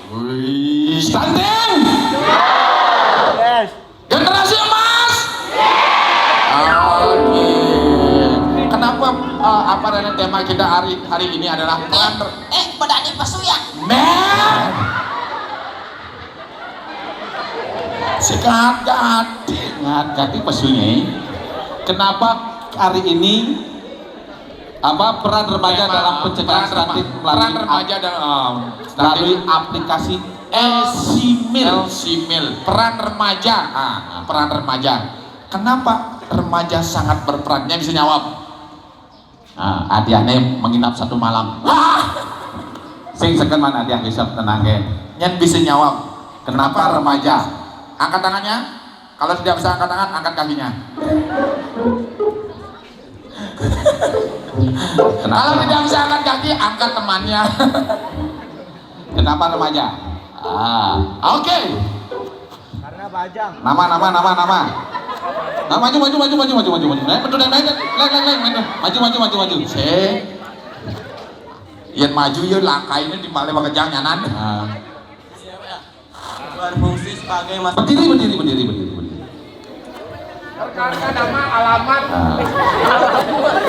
Wih, stunting. Yes. Generasi emas. Oke. Kenapa apa namanya tema kita hari ini adalah peran Badani pasuya. men. Sikat gati pesunya. Kenapa hari ini apa peran remaja dalam pencegahan stunting peran remaja dalam melalui aplikasi Simil. Peran remaja. Peran remaja. Kenapa remaja sangat berperan? Yang bisa jawab. Adiane menginap satu malam. Wah. Sing seken mana dia bisa tenang ke. Yang bisa jawab. Kenapa remaja? Angkat tangannya. Kalau tidak bisa angkat tangan, angkat kakinya. Kalau tidak bisa angkat kaki, angkat temannya. Kenapa remaja? Oke. Karena bajang. Nama. Nah, maju. Betul dan maju. Yang maju ya langkah ini di balik bakal nyanan. Berfungsi sebagai Berdiri. Perkenalkan nama, alamat.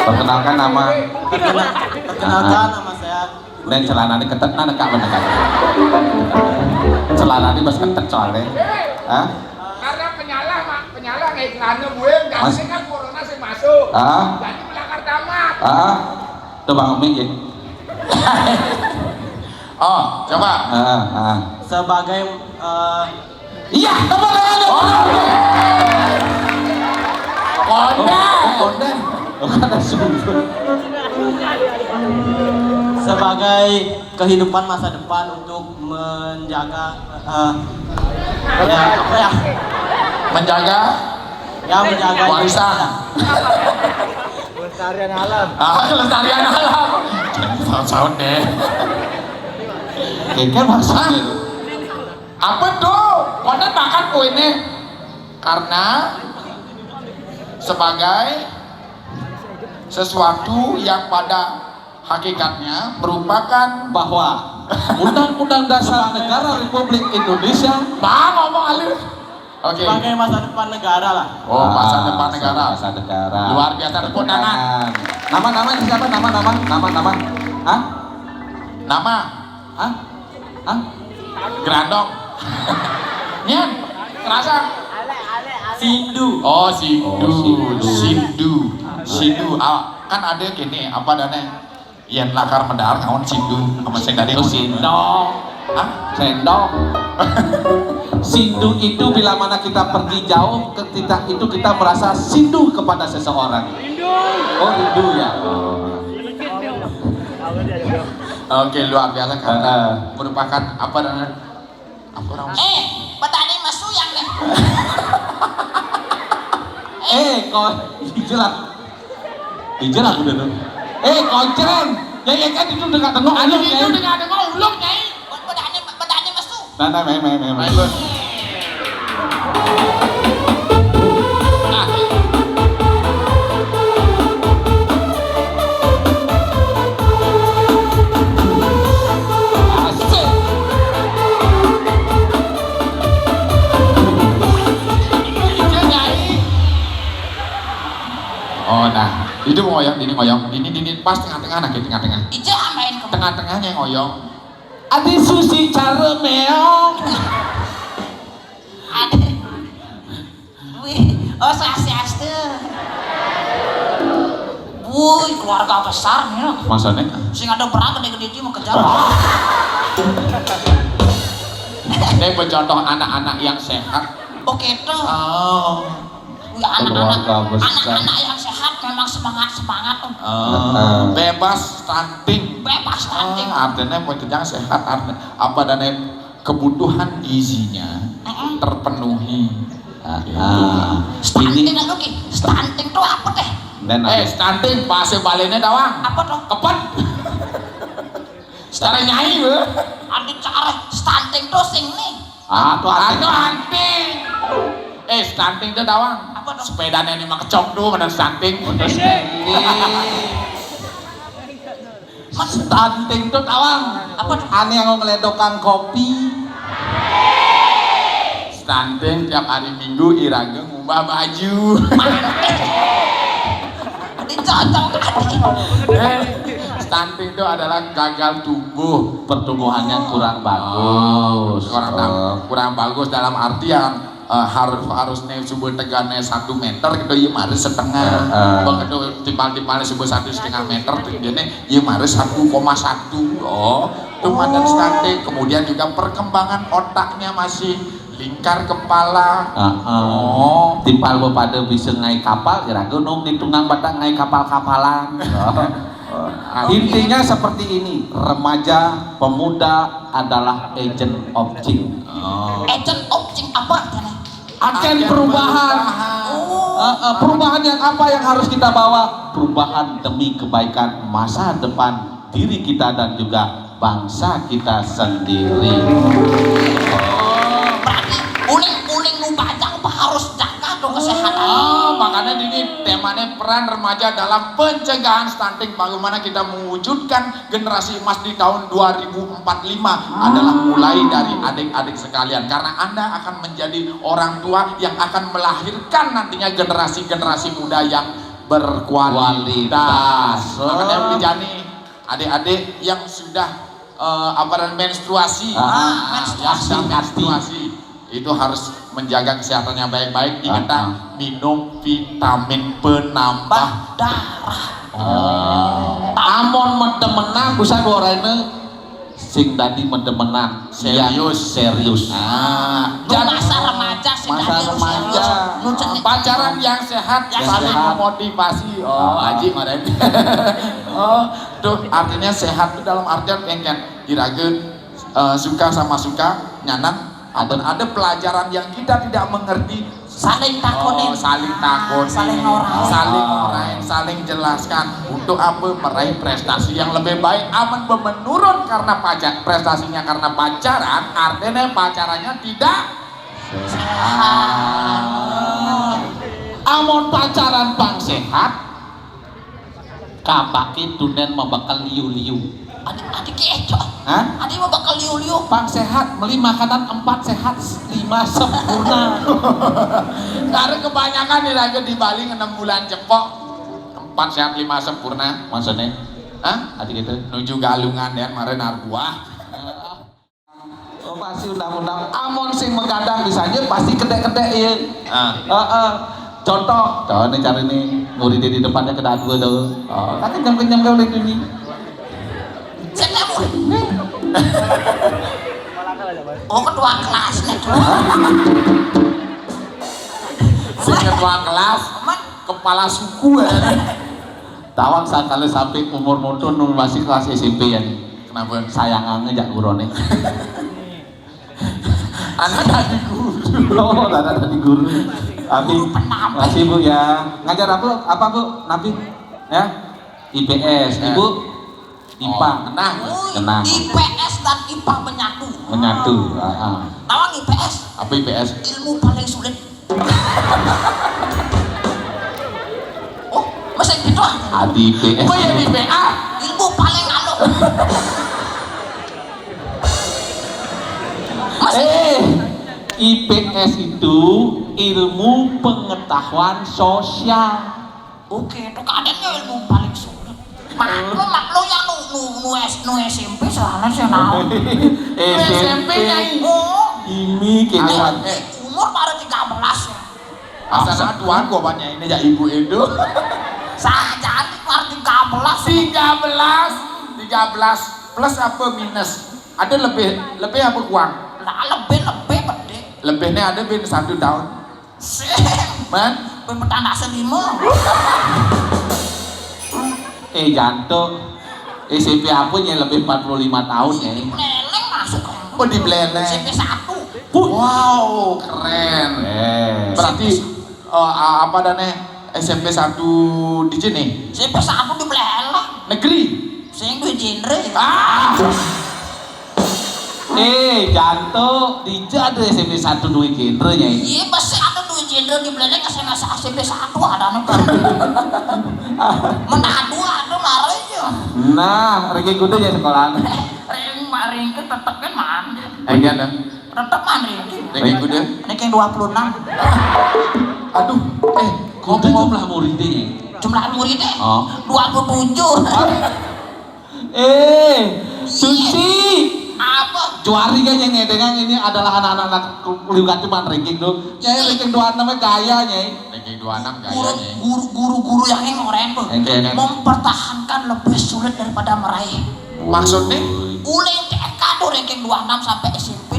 Perkenalkan nama. Perkenalkan nama saya. Dan celana ini ketat, nah nekak benekan. Celana ini masih ketat soalnya. Karena penyala kayak celana gue, jadi kan corona sih masuk. Jadi melanggar tamat. Tuh Bang Umi ya. Oh, coba. Sebagai Iya, tepuk tangan. Kondan. sebagai kehidupan masa depan untuk menjaga Menjaga menjaga warisan. Pelestarian alam. Kelestarian alam. Tahun deh. Kayaknya maksudnya apa tuh? Kondan makan ini karena sebagai sesuatu yang pada hakikatnya merupakan bahwa Undang-Undang Dasar Negara Republik Indonesia ngomong halus. Oke. sebagai masa depan negara lah. Oh, masa depan negara. Masa negara. Luar biasa, tepuk tangan. Nama siapa? Nama. Hah? Nama Hah? Hah? Grandong. Nyen, kerasa? Sindu. Oh, Sindu. Sindu. Sindu. Kan ada gini, apa dana? Yang lakar mendar kawan Sindu sama sing dari Sindok. Sendok. Sindu itu bila mana kita pergi jauh, ketika itu kita merasa sindu kepada seseorang. Oh, rindu ya. Oke, luar biasa karena merupakan apa dana? Apa orang? Badani masuyang deh. Kok hijau lah udah tuh. Konceng. Ya kan itu dengar tengok aja. Itu dengan ulung nyai. Badani masu. Nah, Main lu. Oh, nah, itu ngoyong, ini pas tengah-tengah, nah tengah-tengah. Ija main ke Tengah-tengahnya ngoyong. Adi susi cara meong. ada. Wih, oh sasiaste. Wuih, keluarga besar nih. Maksudnya? Sing ada berang gede-gede itu mau kejar. Ini bercontoh anak-anak yang sehat. Oke tuh. Oh. Wih, anak-anak besar. yang sehat memang semangat. Bebas stunting. Bebas stunting. Artinya mau kejar sehat, artinya apa dan kebutuhan gizinya terpenuhi. Stunting itu ki. Stunting tuh apa teh? Dan Stunting bahasa balenya dawang. Apa tuh? Kepet. Secara nyanyi be. Adi cara stunting tuh sing nih. Anu anting. Stunting itu dawang. Apa tuh? Sepedanya ini mah kecok tuh, mana stunting. Stunting tuh tawang. Apa tuh? Ane yang ngeledokan kopi. Stunting tiap hari Minggu Iraga ngubah baju. Dicocok Stunting itu adalah gagal tumbuh, Pertumbuhannya kurang bagus. kurang bagus dalam artian harus nih subuh tegane 1 meter gitu ya harus setengah begitu timpal-timpalnya subuh 1,5 meter tingginya ya harus 1,1 oh itu mandan stunting. Kemudian juga perkembangan otaknya masih lingkar kepala. Timpal pada bisa naik kapal kira-kira nung ditunggang batang naik kapal-kapalan. Intinya seperti ini, remaja pemuda adalah agent of change. agent of change apa artinya? Agen perubahan. Perubahan yang apa yang harus kita bawa? Perubahan demi kebaikan masa depan diri kita dan juga bangsa kita sendiri. Berarti uling-uling nu bajang apa harus jaga dong kesehatan. Makanya ini temanya peran remaja dalam pencegahan stunting. Bagaimana kita mewujudkan generasi emas di tahun 2045 adalah mulai dari adik-adik sekalian, karena Anda akan menjadi orang tua yang akan melahirkan nantinya generasi-generasi muda yang berkualitas. Makanya Wijani, adik-adik yang sudah menstruasi, menstruasi itu harus menjaga kesehatannya baik-baik. Ingat, minum vitamin penambah darah. Amon mendemenan bisa gorengnya sing tadi mendemenan serius. Jangan masa remaja sih. Masa remaja. Pacaran yang sehat, Yang saling sehat. memotivasi. Aji ngoren. Tuh artinya sehat itu dalam artian kan irageun suka sama suka nyanan. Ada pelajaran yang kita tidak mengerti, Saling takutin. saling takut, Saling ngorang. saling jelaskan untuk apa meraih prestasi yang lebih baik. Aman menurun karena prestasinya karena pacaran, artinya pacarannya tidak Amon pacaran pang sehat kapakin tunen membakal liu-liu. Adik keco. Hah? Adik mau bakal liu-liu. Pang sehat, beli makanan 4 sehat, 5 sempurna. karena kebanyakan irageun di Bali 6 bulan cepok 4 sehat 5 sempurna. Maksudnya? Hah? Adik itu? Nuju galungan ya kemarin arbuah. Oh, pasti undang-undang amon sing menggadang bisanya pasti kedek-kedek ya. Contoh, ini cari nih murid di depannya kedai gue tuh. Tapi jam-jam kau lihat ini. Siapa murid? Oh, kedua kelas nih. Si ketua kelas, kepala suku ya. Tawang sekali sampai umur mutu masih kelas SMP ya. Kenapa? Sayangannya jak gurone. Anak tadi guru. Oh, tadi guru. Abi, makasih Bu ya. Ngajar apa Bu? Nabi? Ya? IPS. Ibu? IPA. Kenang. IPS dan IPA menyatu. Tawang IPS. Apa IPS? Ilmu paling sulit. Oh, masa gitu ah? Adi IPS. Oh ya di PA. Ilmu paling anu. IPS itu ilmu pengetahuan sosial. Oke, itu keadaannya ilmu paling sulit. Maklo yang nu SMP soalnya saya tahu. SMP nyai. Oh, Ini kayaknya umur baru 13 ya. Asal tuan gua banyak ini ya ibu itu. Saja baru 13. 13 plus apa minus? Ada lebih apa kurang? Nah, lebih gede. Lebihnya ada bin 1 tahun. Man, Pemetanda selima. jantung SMP apa yang lebih 45 tahun ya. Leleng masuk. oh di beleleng. SMP 1. Wow, keren. Berarti apa dane SMP 1 di sini? SMP 1 di beleleng. Negeri. Sing duwe genre. Jantung dijadu SMP 1 2 genre nya. Iya, pasti ada duwe genre di beleleng SMP 1 ada anu kan. Menadu ada marahnya. Nah, ranking kudu ya sekolah. Ring ke tetep kan man. Ayo dah. Tetep man ring. Ranking kudu. Ranking 26. Aduh, Kudu jumlah muridnya. Jumlah muridnya Oh. 27. Susi. Apa? Juari kan yang ngedengang ini adalah anak-anak lihat cuman ranking tuh. Nyai ranking 26 gaya nyai. Ranking 26 gayanya. Guru-guru yang ngoren tuh Engke. mempertahankan lebih sulit daripada meraih. Maksudnya? Uling TK tuh ranking 26 sampai SMP.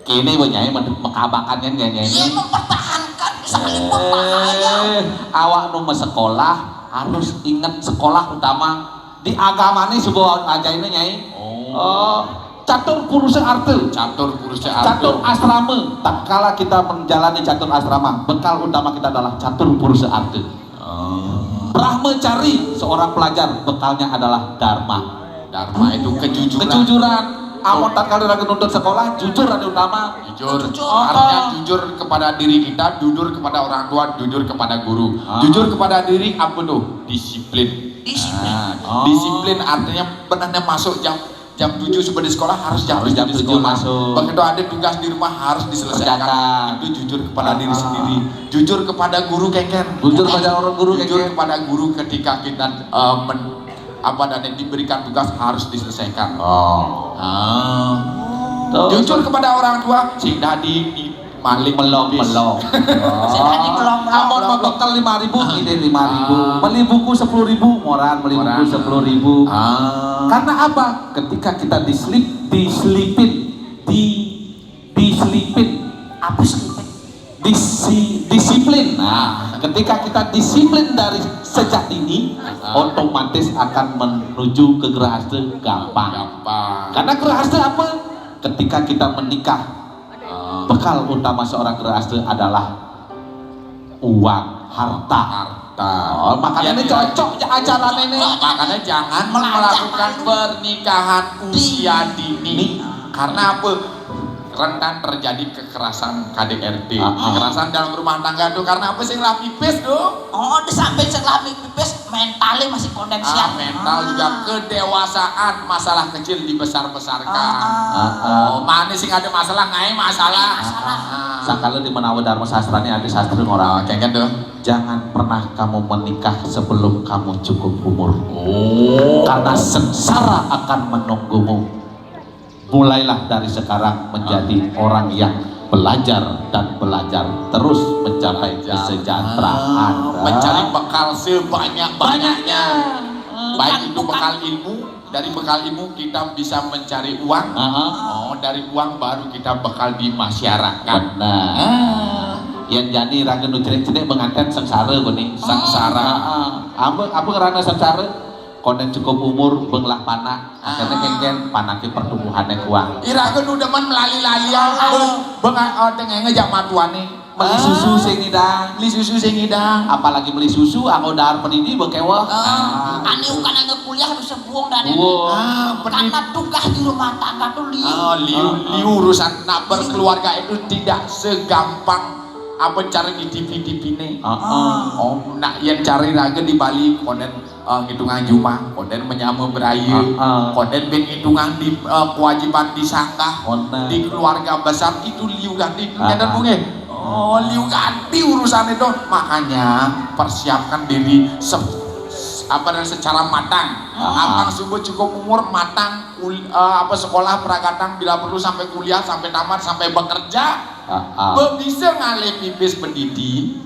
Kini nyai mekabakan kan nyai. Dia mempertahankan sekalipun bahaya. Awak nu sekolah harus ingat sekolah utama di agama ini sebuah ajaib nyai. Catur purusa arte. Catur purusa Catur arte. asrama. Tak kala kita menjalani catur asrama, bekal utama kita adalah catur purusa arte. Brahmacari seorang pelajar, bekalnya adalah dharma. Dharma itu kejujuran. Kejujuran. Amun tak kali lagi nuntut sekolah, jujur ada utama. Jujur. Artinya jujur kepada diri kita, jujur kepada orang tua, jujur kepada guru. Jujur kepada diri apa tuh? Disiplin. Disiplin artinya benar-benar masuk jam 7 sudah di sekolah harus jam 7 di sekolah. Masuk. Begitu ada tugas di rumah harus diselesaikan. Itu jujur kepada diri sendiri. Jujur kepada guru keken. Jujur pada orang guru Jujur keken. kepada guru ketika kita dan yang diberikan tugas harus diselesaikan. Jujur kepada orang tua, sing dadi maling Melong. Sekali melong. Amun mau bekal 5.000, ide 5.000. Beli buku 10.000, moran beli buku 10.000. Karena apa? Ketika kita diselipin. Apa selipin? Disiplin. Nah, ketika kita disiplin dari sejak dini, otomatis akan menuju ke gerahasta gampang. Karena gerahasta apa? Ketika kita menikah, bekal utama seorang gerahasta adalah uang, harta. Makanya ini cocok acara ini. Makanya jangan melakukan pernikahan usia dini. Karena apa? Rentan terjadi kekerasan KDRT, kekerasan dalam rumah tangga tuh karena apa sih lah pipis tuh? Oh, di samping selami pipis mentalnya masih potensial. Mental juga kedewasaan, masalah kecil dibesar-besarkan. Mana sih ada masalah ngai masalah. Sakala di Menawa Dharma Sastranya ada sastra orang Kayak gitu. jangan pernah kamu menikah sebelum kamu cukup umur. Karena sengsara akan menunggumu. Mulailah dari sekarang menjadi orang yang belajar dan belajar terus mencapai kesejahteraan. Mencari bekal sebanyak-banyaknya. Baik itu bekal ilmu, dari bekal ilmu kita bisa mencari uang. Dari uang baru kita bekal di masyarakat. Nah, yang jadi raga nu cedek menganten sengsara gini. Sengsara. Apa karena sengsara? Konen cukup umur benglah panak karena kengken panaki pertumbuhannya kuat. Iraga nu demen melali-lalian bengan tengah ngejak matuane. Beli susu sing ngidang, Beli susu sing ngidang. apalagi beli susu anggo dahar pendidi bekewah. Ane bukan ane kuliah bisa buang dari Pendidik. karena tugas di rumah tangga tuh Liu urusan nak berkeluarga itu tidak segampang apa cara di TV ini. Nak yang cari raga di Bali konen ngitungan jumah, konen menyamu berayu, konen ngitungan di kewajiban disangkah di keluarga besar itu liu ganti dan bunge. Liu ganti urusan itu. Makanya persiapkan diri secara matang. Abang subuh cukup umur matang sekolah prakatang bila perlu sampai kuliah sampai tamat sampai bekerja. Bisa ngalih pipis pendidi.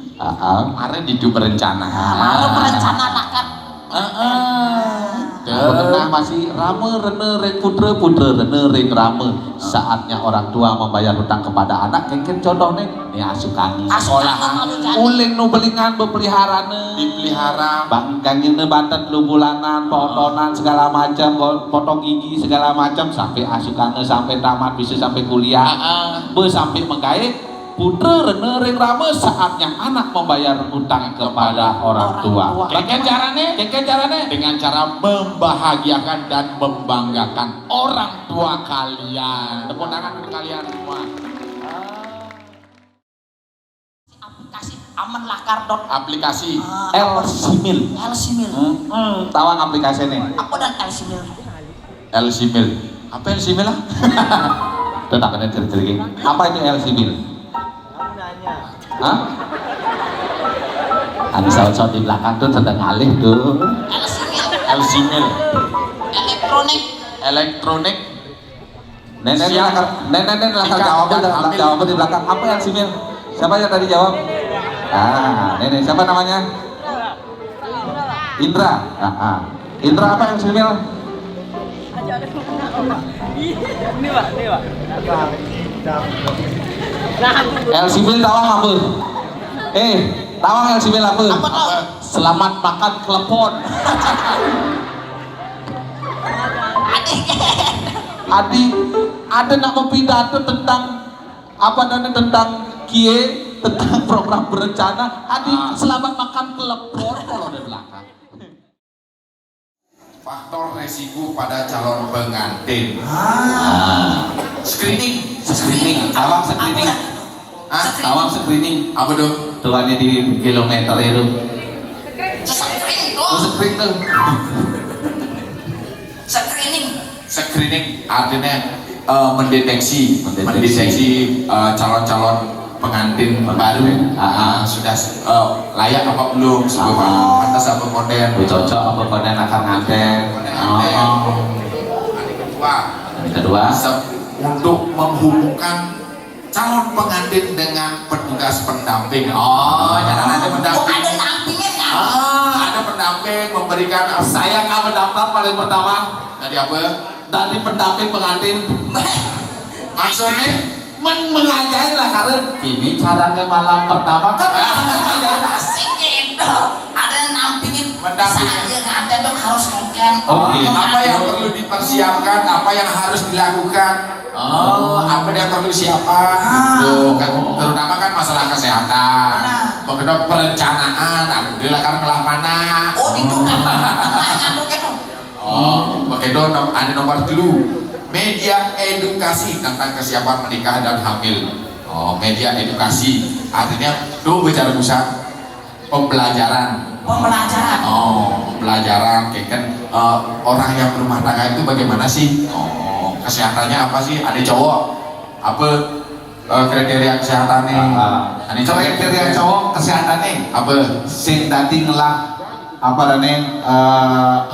Mari didu berencana. Baru merencanakan. Nah, masih rame rene reng putra rene reng rame. Saatnya orang tua membayar hutang kepada anak kengken contoh nih asukan sekolah uling nu belingan bepeliharane Dipelihara. bangkangnya bantet lu bulanan potonan segala macam potong gigi segala macam sampai asukannya sampai tamat bisa sampai kuliah sampai mengkait putra rene reng rame. Saatnya anak membayar hutang kepada orang tua. Keken carane dengan cara membahagiakan dan membanggakan orang tua kalian. Tepuk tangan untuk kalian semua. Aplikasi aman lakar dot aplikasi L-Simil. L-Simil. Tawang aplikasi nih. Apa dan L-Simil? L-Simil. Apa L-Simil lah? Tetap ada ciri-ciri. Apa itu L-Simil? Hah? Ada saut-saut di belakang tuh sedang alih tuh. L-Simil. L-Simil. Elektronik. Nenek Siap. belakang Jika jawabnya hamil. di belakang. Apa L-Simil? Siapa yang tadi jawab? Nenek siapa namanya? Indra. Indra apa L-Simil? Ini Pak. L-Simil tawang apa? Tawang L-Simil apa? Apa tuh? Selamat makan klepon. Adi, ada nak pidato tentang apa namanya tentang kie, tentang program berencana. Adi, selamat makan klepon kalau di belakang. Faktor resiko pada calon pengantin. Screening. Tawang screening. Tawang screening. Apa tuh? Tuannya di kilometer itu. Screening Oh, tuh. screening tuh. Screening artinya mendeteksi calon-calon pengantin baru sudah layak apa belum, pantas apa modern, Cocok apa konen akan nganten. Kedua. Untuk menghubungkan calon pengantin dengan petugas pendamping. Jangan ada pendamping. Ada nampingnya kan? Ada pendamping memberikan. Saya nggak mendaftar paling pertama Tadi apa? dari pendamping pengantin. Maksudnya? Mengajarin lah karena ini caranya malam pertama kan. Asik gitu. Ada yang nampingin. Mendampingin. Saya nganten dong harus ngeken. Apa yang perlu dipersiapkan, apa yang harus dilakukan, apa yang perlu siapkan, tuh kan terutama kan masalah kesehatan, mengenai perencanaan, alhamdulillah kan melamana. Itu kan. Ngandung itu. Begitu ada nomor dulu, media edukasi tentang kesiapan menikah dan hamil. Media edukasi artinya tuh bicara pusat pembelajaran. Pembelajaran kayak kan orang yang berumah tangga itu bagaimana sih? Kesehatannya apa sih? Ada cowok apa kriteria kesehatannya? Ada Kriteria cowok kesehatannya apa? sing tadi ngelah apa namanya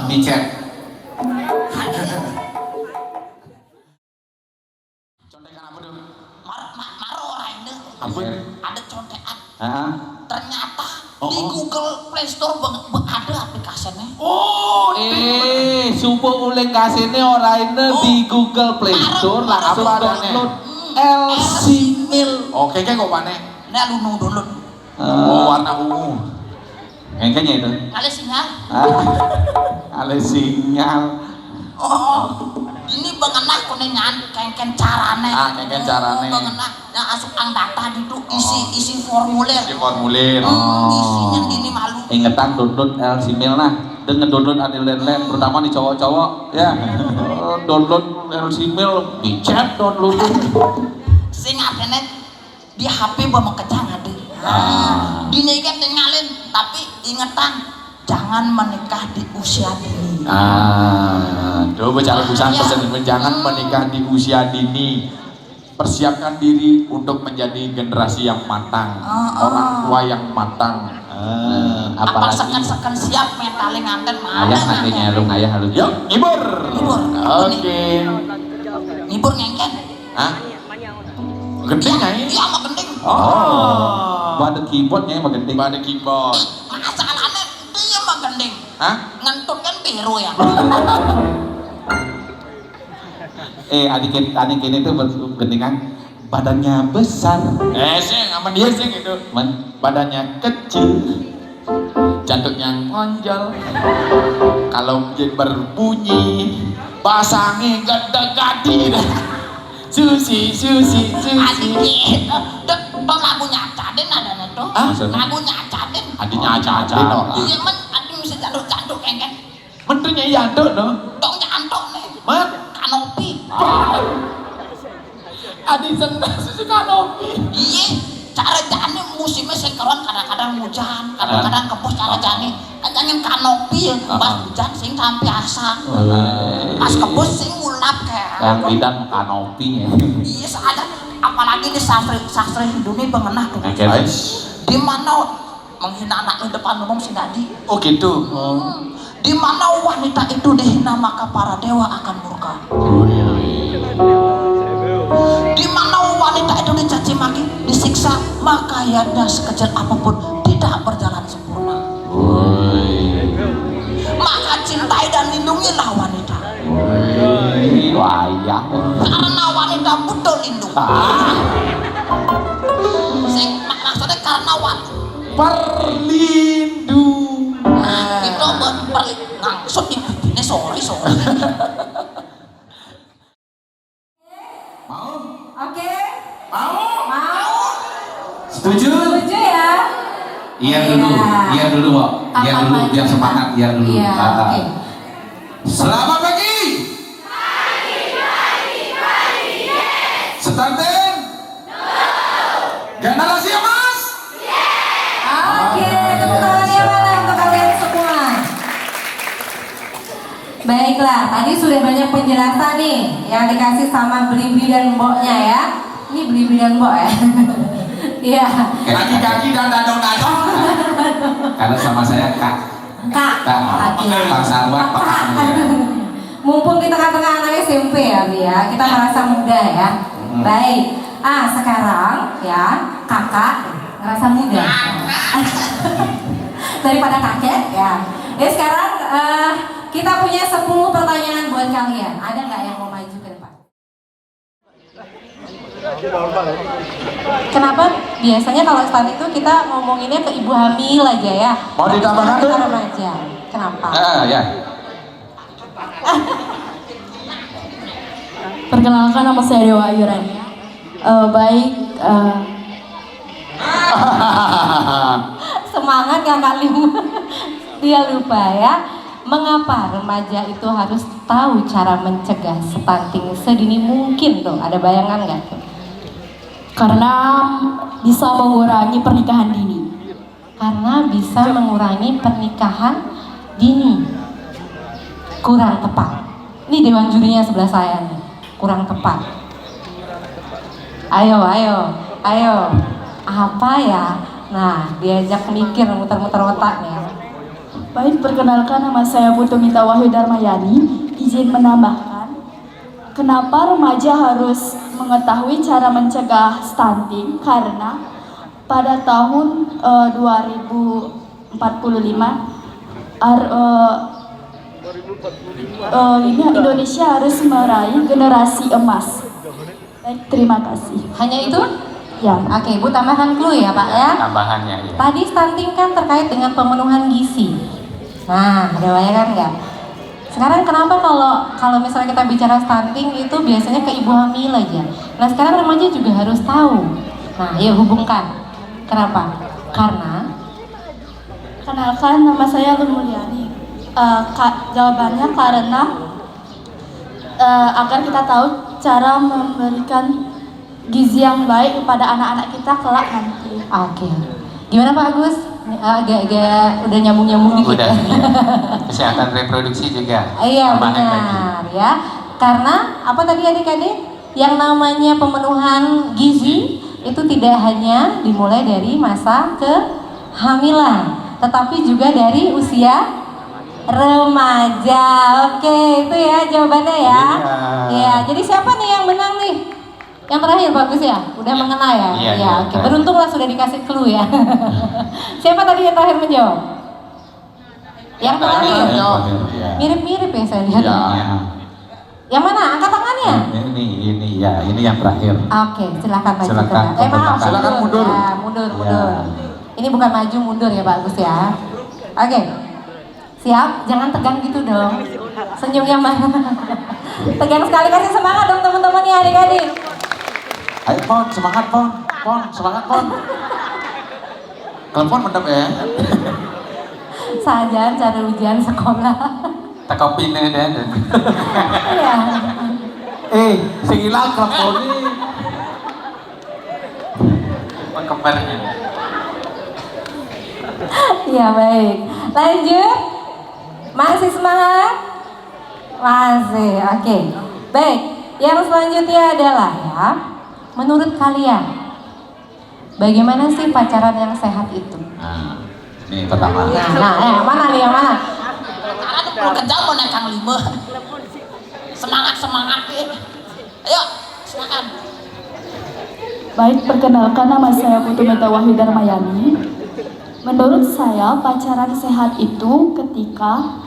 micet. Contekan apa tuh? Maro orang itu. Apa? Ada contekan. Ternyata Oh, di Google Play Store ada aplikasinya. Subuh mulai kasihnya orang ini di Google Play Store langsung download L-Simil. Oke, kayak kok mana? Nah lu download. Warna ungu. Engkanya itu. Kali sinyal. Ale sinyal. Ini bengenah kuningan kengken carane. Kengken carane. Bengenah yang asukang data itu isi formulir. Di formulir. Isinya ini malu. Ingetan download L-Simil nah. Dengan download adil lain terutama di cowok-cowok ya. Download L-Simil dicet download. Sing artinya di HP bawa kecang ada. Dinyaikan tinggalin tapi ingetan jangan menikah di usia dini. Tuh bicara pusat pesan jangan menikah di usia dini. Persiapkan diri untuk menjadi generasi yang matang, orang tua yang matang. Apa sekan siap mentalnya nganten mana? Ayah nantinya lu ayah halus. Yuk, ngibur. Oke. Ngibur ngengken. Gending ya ini? Iya mah gending. Ada keyboardnya emang genting. Ada keyboard. Masalahnya dia mah gending. Ngentut kan biru ya. Adik ini tuh gendingan badannya besar. Sing sama dia sing itu. Badannya kecil. Jantungnya ngonjol. Kalau dia berbunyi, pasangnya gede-gede. Susi. Adik gitu. Tuh lagunya Acaden ada itu. Lagunya Acaden. Adinya aja-aja. Iya men, adik bisa jaduk-jaduk ngengken. Mentunya yantuk no. Dong jantuk nih. Man, Kanopi. Adi senang susu kanopi. Iya, cara jani musimnya sengkeron kadang-kadang hujan, kadang-kadang kebos cara jani kan jangan kanopi ya, pas hujan sing sampai asang, pas kebos sing ngulap kayak. Yang bidan kanopi ya. Iya saja, apalagi di sastra dunia pengenah tuh. Di mana menghina anak di depan umum si Dadi. Oh gitu. Di mana wanita itu dihina maka para dewa akan murka. Di mana wanita itu dicaci maki, disiksa, maka yanda sekecil apapun tidak berjalan sempurna. Maka cintai dan lindungilah wanita. Wayah. Karena wanita butuh lindungi. Maksudnya karena wanita Perlindungan. itu ngangsut di pipinya sorry. Mau? Oke. Mau? Mau? Setuju? Setuju ya? Iya dulu, iya dulu, Pak. Iya Kapan dulu, lagi? biar semangat, iya dulu. Iya, oke. Selamat pagi. Stunting? Gak narasi ya, Mas? Oke, tepuk tangannya mana untuk kalian semua. Baiklah, tadi sudah banyak penjelasan nih yang dikasih sama Blibli dan Mboknya ya. Ini Blibli dan Mbok ya. Iya. Kaki-kaki dan dadong-dadong. Karena sama saya Kak. Kak. Oke. Pak Sarwan, Pak Kak. Mumpung di tengah-tengah anak SMP ya, Bi, ya. Kita merasa muda ya. Baik. Sekarang ya, kakak ngerasa muda. Daripada kakek ya. Sekarang kita punya 10 pertanyaan buat kalian. Ada nggak yang mau maju ke depan? Kenapa biasanya kalau stunting itu kita ngomonginnya ke ibu hamil aja ya? Mau ditambahkan tuh? Kita remaja. Kenapa? Ya. Perkenalkan, nama saya Dewa Ayurani. Semangat yang kali dia lupa ya. Mengapa remaja itu harus tahu cara mencegah stunting sedini mungkin tuh? Ada bayangan nggak tuh? Karena bisa mengurangi pernikahan dini. Karena bisa mengurangi pernikahan dini. Kurang tepat. Ini dewan jurinya sebelah saya nih. Kurang tepat. Ayo. Apa ya? Nah, diajak mikir, muter-muter otaknya. Baik, perkenalkan, nama saya Putu Mita Wahyu Darmayani. Izin menambahkan, kenapa remaja harus mengetahui cara mencegah stunting? Karena pada tahun 2045 Indonesia harus meraih generasi emas. Baik, terima kasih. Hanya itu? Ya. Oke, Bu, tambahkan clue ya, Pak ya. Tambahannya ya. Tadi stunting kan terkait dengan pemenuhan gizi. Nah, ada bayangan nggak? Sekarang kenapa kalau misalnya kita bicara stunting itu biasanya ke ibu hamil aja. Nah, sekarang remaja juga harus tahu. Nah, yuk hubungkan. Kenapa? Karena Kenalkan, nama saya Nur Mulyani. Jawabannya karena agar kita tahu cara memberikan gizi yang baik kepada anak-anak kita kelak nanti. Oke. Gimana Pak Agus? Agak udah nyambung dikit. Udah. Kesehatan reproduksi juga. Iya Tambahan benar ya. Karena apa tadi adik-adik? Yang namanya pemenuhan gizi itu tidak hanya dimulai dari masa kehamilan, tetapi juga dari usia remaja. Oke, itu ya jawabannya ya. Iya. Jadi siapa nih yang menang nih? Yang terakhir bagus ya, udah mengenal ya. Iya, Oke. Beruntunglah sudah dikasih clue ya. Siapa tadi yang terakhir menjawab? Yang terakhir. Mirip-mirip ya saya lihat. Ya. Yang mana? Angkat tangannya. Ini yang terakhir. Oke, silakan maju. Silakan, Maaf, silakan mundur. Ya, mundur. Ini bukan maju mundur ya Pak Agus ya. Oke. Siap, jangan tegang gitu dong. Senyumnya mana? Tegang sekali, kasih semangat dong teman-teman ya adik-adik. Ayo Pon, semangat Pon. Semangat Pon. Kalau Pon mendap ya. Sajan cara ujian sekolah. Takopine dan. Iya. Sing ilang kleponi. kembarnya. Ya baik, lanjut. Masih semangat? Masih, oke. Baik, yang selanjutnya adalah ya, menurut kalian, bagaimana sih pacaran yang sehat itu? Nah, ini pertama. Nah, yang mana nih, yang mana? Pacaran perlu kejam mau naik Kang Lima. Semangat ya. Ayo, silakan. Baik, perkenalkan nama saya Putu Meta Wahyu Darmayani. Menurut saya pacaran sehat itu ketika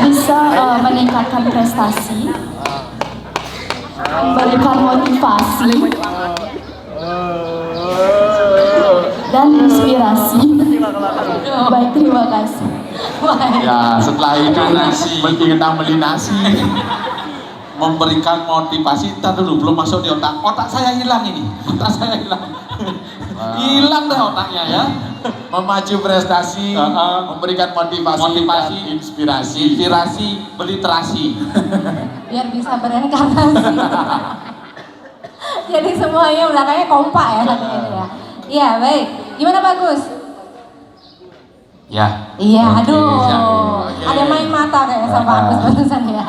bisa meningkatkan prestasi, memberikan motivasi dan inspirasi. Baik, terima kasih. Ya, setelah itu kita beli nasi. Memberikan motivasi, ntar dulu belum masuk di otak saya hilang ini, otak saya hilang. Hilang dah otaknya ya. Memacu prestasi, memberikan motivasi, dan inspirasi, beli terasi. Biar bisa berinkarnasi. Jadi semuanya belakangnya kompak ya gitu ya. Iya, baik. Gimana Bagus? Ya. Iya, Oke, aduh. siap. Ada main mata kayaknya sama Bagus barusan ya.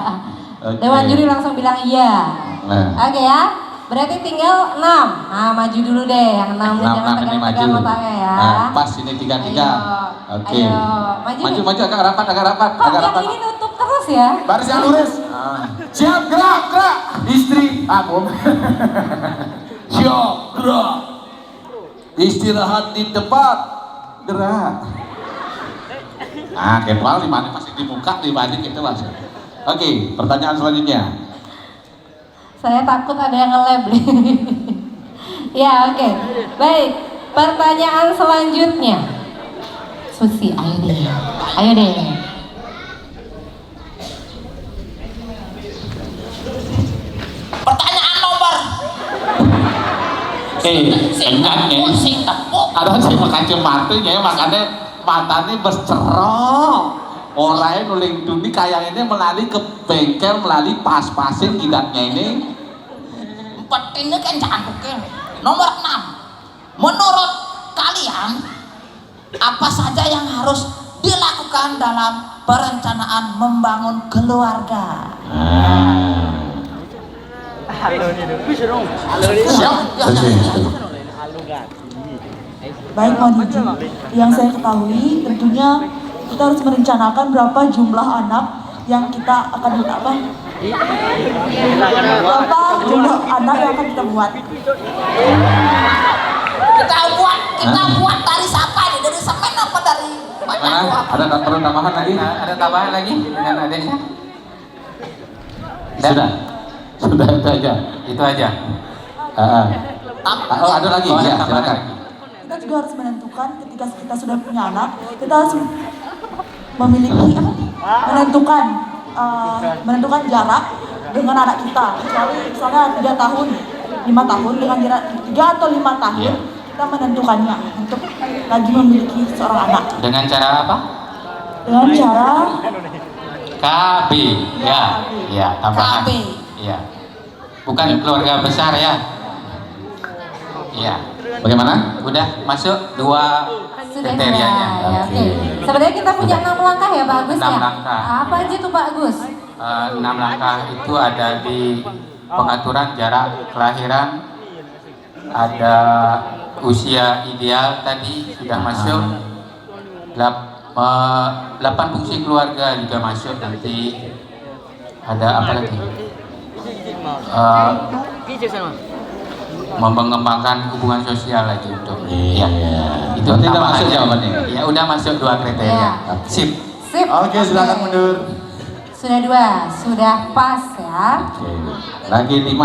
Oke. Dewan juri langsung bilang iya. Oke ya. Berarti tinggal 6. Nah, maju dulu deh. Yang 6 jangan tegang-tegang otaknya ya. Nah, pas ini 3-3. Oke. Ayo, maju. Maju agak rapat. Kok yang ini nutup terus ya? baris yang lurus. Siap, gerak. Istri, Siap, gerak. istirahat di tempat, gerak. Nah, kepal di mana pasti di muka, di balik itu mas. Oke, pertanyaan selanjutnya. Saya takut ada yang nge-lab nih. Ya, oke. Baik. Pertanyaan selanjutnya. Susi, ayo deh. Pertanyaan nomor Enggak nih. sing tepuk. Ada sih makanya matinya, makanya matanya bercerong. Orangnya nuling dunia kayak ini melalui ke bengkel, melalui pas-pasin gidatnya ini. Empat ini kan jangan bukan. Nomor 6. Menurut kalian apa saja yang harus dilakukan dalam perencanaan membangun keluarga? Baik, mohon izin. Yang saya ketahui tentunya kita harus merencanakan berapa jumlah anak yang kita akan berapa jumlah anak yang akan kita buat. Kita buat dari siapa nih? Dari semen apa dari Mana? Ada perlu tambahan lagi? Ada tambahan lagi dengan adanya? Sudah itu aja. Itu aja. Oh, ada lagi? Oh, Ya, ada tambahan silakan. lagi. Kita juga harus menentukan ketika kita sudah punya anak, kita harus memiliki menentukan jarak dengan anak kita. Kecuali misalnya 3 tahun, 5 tahun dengan jarak 3 atau 5 tahun kita menentukannya untuk lagi memiliki seorang anak. Dengan cara apa? Dengan cara KB. Ya, tambahan. KB. Ya. Bukan keluarga besar ya. Iya. Bagaimana? Udah masuk 2 Sudah kriterianya. ya, oke. Sebenarnya kita punya 6 langkah ya Pak Agus 6 ya? langkah. Apa aja tuh Pak Agus? 6 langkah itu ada di pengaturan jarak kelahiran, ada usia ideal tadi sudah masuk, 8 fungsi keluarga juga masuk, nanti ada apa lagi? Mengembangkan hubungan sosial lagi untuk ya. Itu Berarti udah masuk tambahannya. jawabannya? Ya udah masuk 2 kriteria. Ya. Sip. Sip. Oke, silakan mundur. Sudah 2, sudah pas ya. Oke. Lagi 5.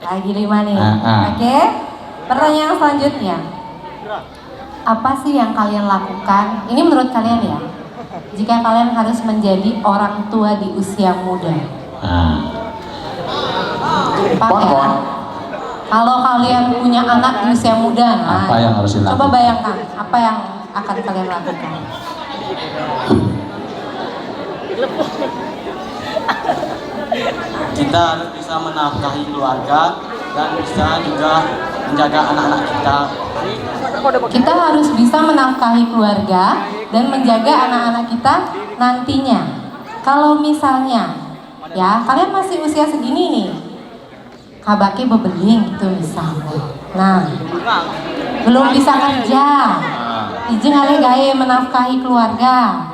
Lagi 5 nih. Ah. Oke. Pertanyaan selanjutnya. Apa sih yang kalian lakukan? Ini menurut kalian ya. Jika kalian harus menjadi orang tua di usia muda. Pak ya. Kalau kalian punya anak di usia muda, nah, Apa yang harus dilakukan? coba bayangkan apa yang akan kalian lakukan. Kita harus bisa menafkahi keluarga dan bisa juga menjaga anak-anak kita. Kita harus bisa menafkahi keluarga dan menjaga anak-anak kita nantinya. Kalau misalnya ya kalian masih usia segini nih, kabake bebeling gitu misalnya. Nah, belum bisa kerja, izin ale gawe menafkahi keluarga.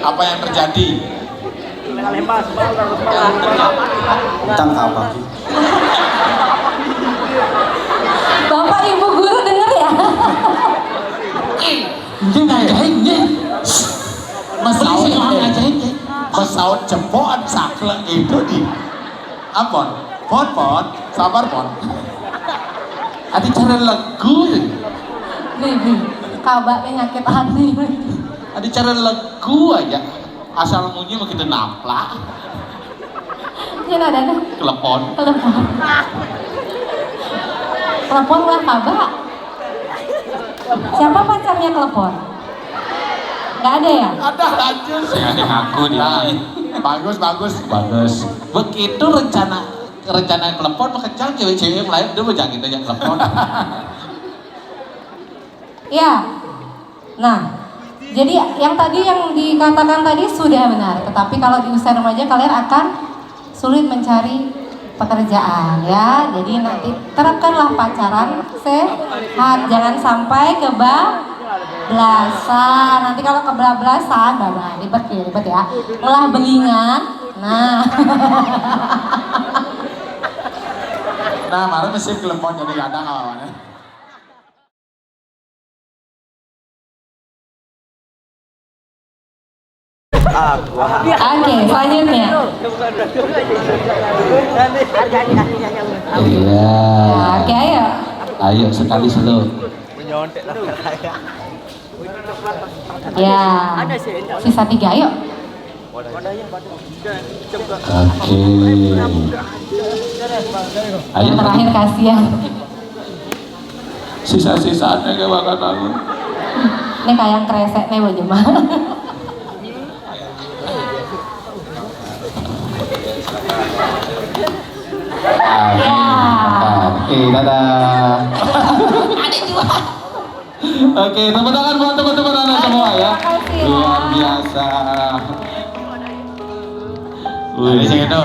Apa yang terjadi? Tentang apa? Bapak Ibu guru denger ya? Ini ngajain nih. Mesaut cepoan sakle itu di apa? Pon, sabar pon. Adi cara lagu. Nih, kabaknya nyakit hati. Adi cara lagu aja. Asal bunyi begitu nampla. Ini ada nih. Telepon. Telepon lah kabak. Siapa pacarnya telepon? Gak ada ya? Ada aja sih. Ada ngaku di sini. Bagus. Begitu rencana telepon makanya cewek-cewek yang lain udah jangan kita yang telepon. Ya. Nah, jadi yang tadi yang dikatakan tadi sudah benar. Tetapi kalau di usia remaja kalian akan sulit mencari pekerjaan ya. Jadi nanti terapkanlah pacaran sehat. Jangan sampai kebablasan. Nanti kalau kebablasan, ribet ya. Melah belingan. Nah. Nah, malah mesin telepon jadi kadang awalnya. Oke, selanjutnya. Iya. Nah, oke, ayo. Ayo sekali slow. Ya. Sisa 3, ayo. Oke. Ayo Yang terakhir kasihan. sisa-sisanya gak bakal tahu. Ini kayak yang kresek nih bagaimana? Oke, dadah. Ada juga. Oke, tepuk tangan buat teman-teman Anda semua ya. Makasih ya. Luar biasa. Ini sih itu.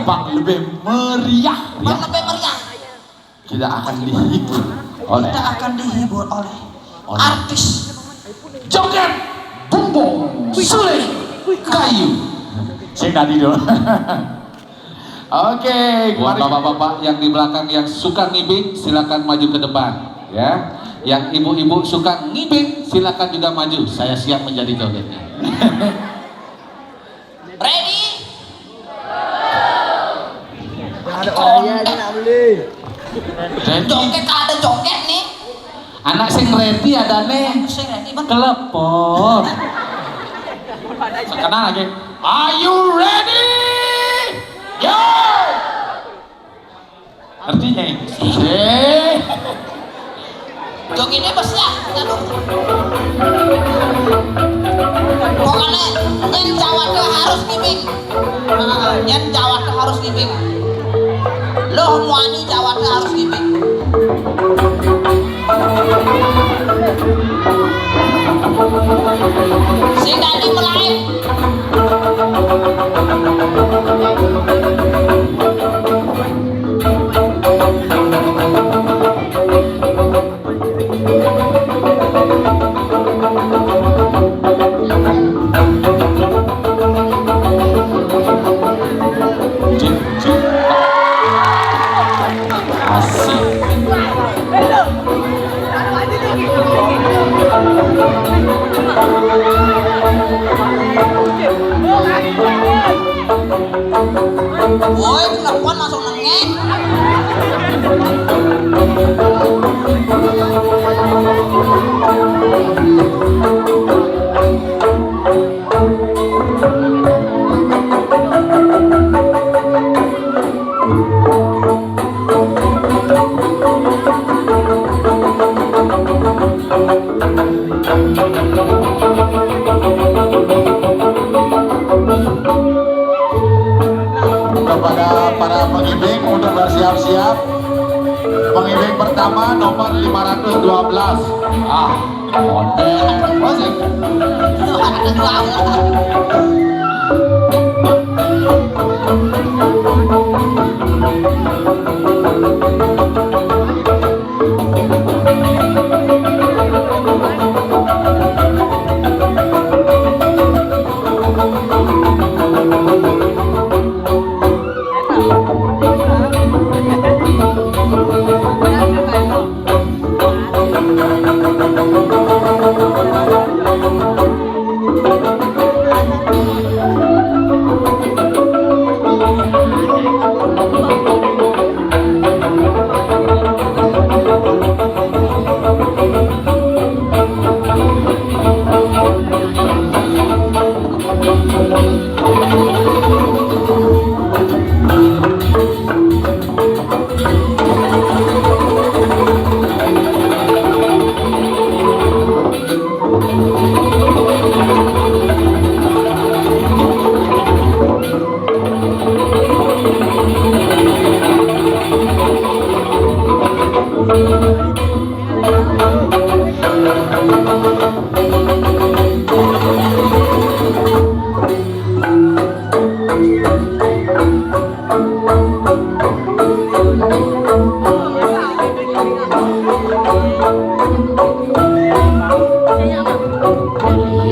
Pak lebih meriah. Pak lebih meriah. Kita akan dihibur oleh Kita akan dihibur oleh artis joget bumbung suling kayu. Sing tadi dong. Oke, Buat mari. bapak-bapak yang di belakang yang suka ngibing, silakan maju ke depan, ya. Yang ibu-ibu suka ngibing, silakan juga maju. Saya siap menjadi jogetnya. ready. Joget ada joget nih. Anak sing ready ada nih. Sing ready bang. Telepon. Kenal lagi. Are you ready? Yo! Artinya ini. Jogetnya pas ya. Pokoknya yang Jawa harus gibing. Yang Jawa harus gibing. Loh muani Jawa harus gibing. Sing tadi mulai. Woi, telepon langsung nengeng. kepada para pengibing untuk bersiap-siap. Pengibing pertama nomor 512. Masih.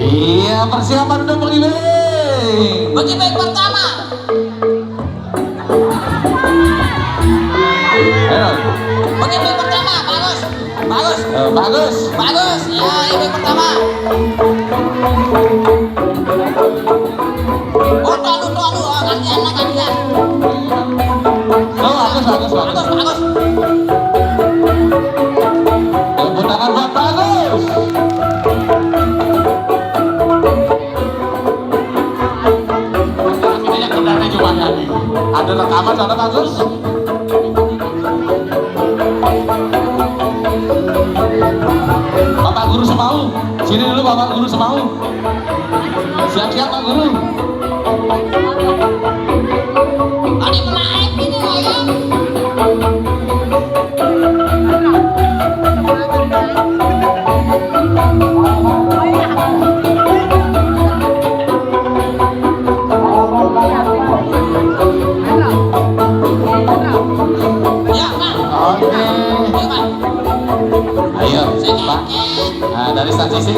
Iya, persiapan untuk pengibing. Pengibing pertama. Pengibing pertama, bagus. Bagus. Bagus. Bagus. Ya, ibing pertama. Aduh, gantian. Bagus. Bagus. Tepuk tangan buat bagus. Ini kendalanya cuma ini. Ada rekaman sana bagus. Bapak Guru Semau, sini dulu Bapak Guru Semau. Siap-siap Pak Guru. Tadi menaik ini ayam. Ya, Pak. Oke. Ayo, Pak. Ayo, Pak. Nah, dari sisi.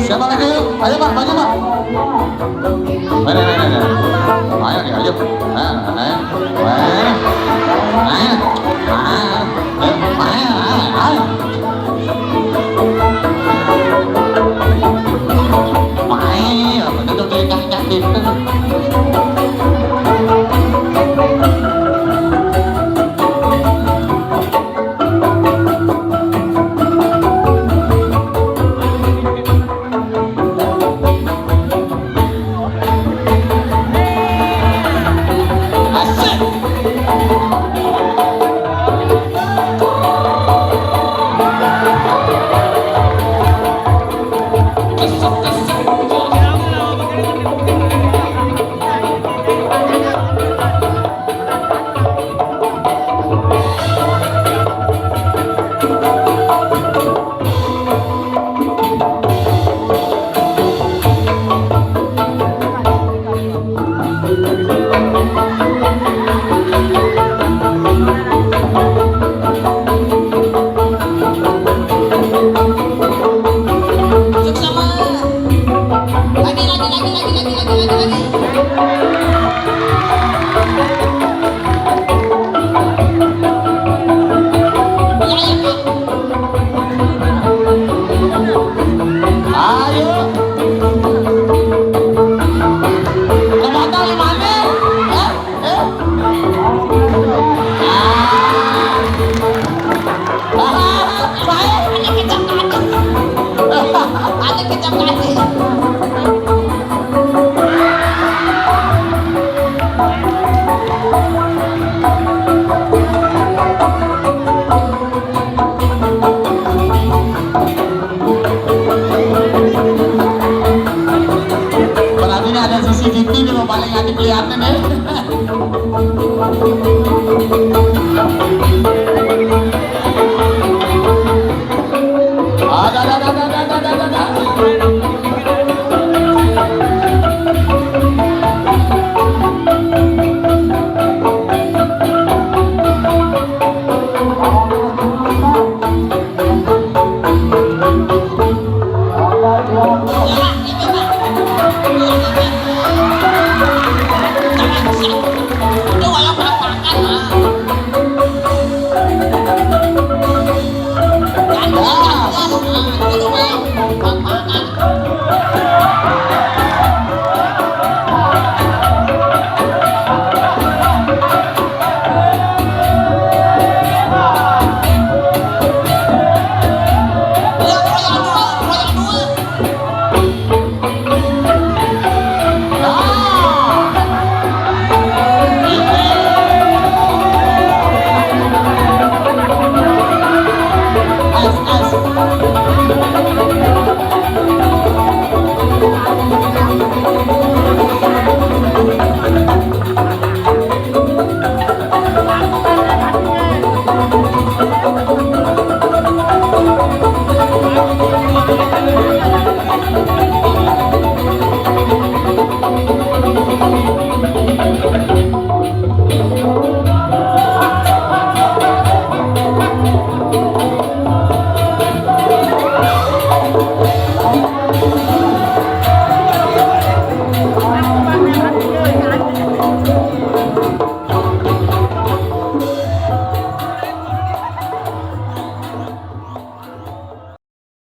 Siapa lagi? Ayo Pak, maju Pak. Ayo. Ayo. ucap kasih. Berarti ini ada CCTV nih lo paling nggak kelihatan ya. Ada. Itu walau papakan lah. Gantian, itu walau papakan. Royal dua.